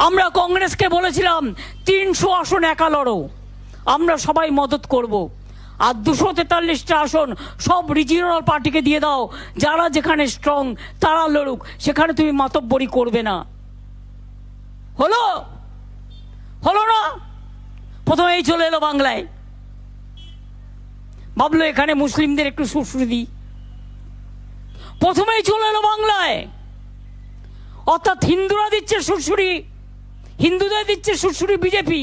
আমরা কংগ্রেসকে বলেছিলাম 300 আসন একা লড়ো, আমরা সবাই মদত করব। আর 243টা আসন সব রিজিওনাল পার্টিকে দিয়ে দাও, যারা যেখানে স্ট্রং তারা লড়ুক, সেখানে তুমি মাতব্বরি করবে না। হলো হলো না? প্রথমেই চলে এলো বাংলায়, ভাবলো এখানে মুসলিমদের একটু সুশ্রী দিই, প্রথমেই চলে এলো বাংলায়। অর্থাৎ হিন্দুরা দিচ্ছে সুরসুরি, হিন্দুদের দিচ্ছে সুরসুরি বিজেপি,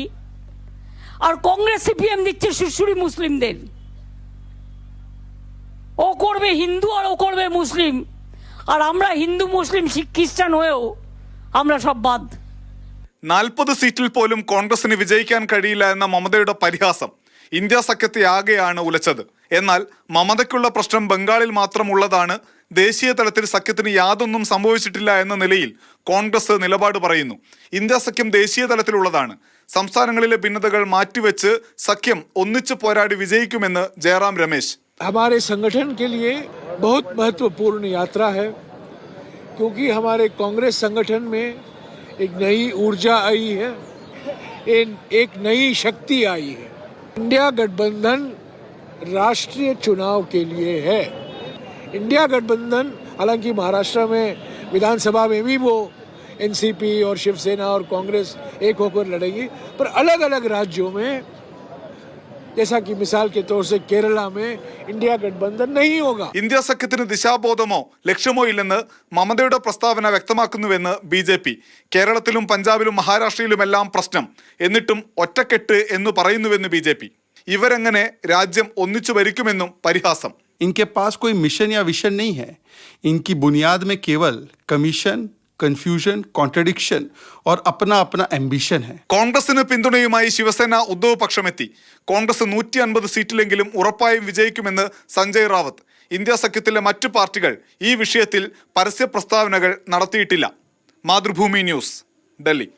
আর কংগ্রেস সিপিএম দিচ্ছে সুরসুরি মুসলিমদের। ও করবে হিন্দু আর ও করবে মুসলিম, আর আমরা হিন্দু മുസ്ലിം খ্রিস্টাൻ হয়েও আমরা সব বাদ। 40 സീറ്റിൽ പോലും കോൺഗ്രസിന് വിജയിക്കാൻ കഴിയില്ല എന്ന മമതയുടെ പരിഹാസം ഇന്ത്യ സഖ്യത്തെ ആകെയാണ് ഉലച്ചത്. എന്നാൽ മമതയ്ക്കുള്ള പ്രശ്നം ബംഗാളിൽ മാത്രമുള്ളതാണ്, ദേശീയ തലത്തിൽ സഖ്യത്തിന് യാതൊന്നും സംഭവിച്ചിട്ടില്ല എന്ന നിലയിൽ കോൺഗ്രസ് നിലപാട് പറയുന്നു. ഇന്ത്യ സഖ്യം ദേശീയ തലത്തിലുള്ളതാണ്, സംസ്ഥാനങ്ങളിലെ ഭിന്നതകൾ മാറ്റിവെച്ച് സഖ്യം ഒന്നിച്ചു പോരാടി വിജയിക്കുമെന്ന് ജയറാം രമേശ്. हमारे संगठन के लिए बहुत महत्वपूर्ण यात्रा है, क्योंकि हमारे कांग्रेस संगठन में एक नई ऊर्जा आई है, एक नई शक्ति आई है। इंडिया गठबंधन राष्ट्रीय चुनाव के लिए है। इंडिया गठबंधन हालांकि महाराष्ट्र में विधानसभा में भी वो एनसीपी और शिवसेना और कांग्रेस एक होकर लड़ेगी, पर अलग अलग राज्यों में, जैसा कि मिसाल के तौर से केरला में इंडिया गठबंधन नहीं होगा. ഇന്ത്യ സഖ്യത്തിന് ദിശാബോധമോ ലക്ഷ്യമോ ഇല്ലെന്ന് മമതയുടെ പ്രസ്താവന വ്യക്തമാക്കുന്നുവെന്ന് BJP. കേരളത്തിലും പഞ്ചാബിലും മഹാരാഷ്ട്രയിലുമെല്ലാം പ്രശ്നം, എന്നിട്ടും ഒറ്റക്കെട്ട് എന്ന് പറയുന്നുവെന്ന് BJP. ഇവരെങ്ങനെ രാജ്യം ഒന്നിച്ചു ഭരിക്കുമെന്നും പരിഹാസം. इनके पास कोई मिशन या विशन नहीं है, इनकी बुनियाद में केवल कमीशन, കൺഫ്യൂഷൻ, കോൺട്രഡിക്ഷൻ और अपना अपना एम्बिशन है. കോൺഗ്രസിന് പിന്തുണയുമായി ശിവസേന ഉദ്ധവ് പക്ഷമെത്തി. കോൺഗ്രസ് 150 സീറ്റിലെങ്കിലും ഉറപ്പായും വിജയിക്കുമെന്ന് സഞ്ജയ് റാവത്ത്. ഇന്ത്യ സഖ്യത്തിലെ മറ്റു പാർട്ടികൾ ഈ വിഷയത്തിൽ പരസ്യ പ്രസ്താവനകൾ നടത്തിയിട്ടില്ല. മാതൃഭൂമി ന്യൂസ്, ഡൽഹി.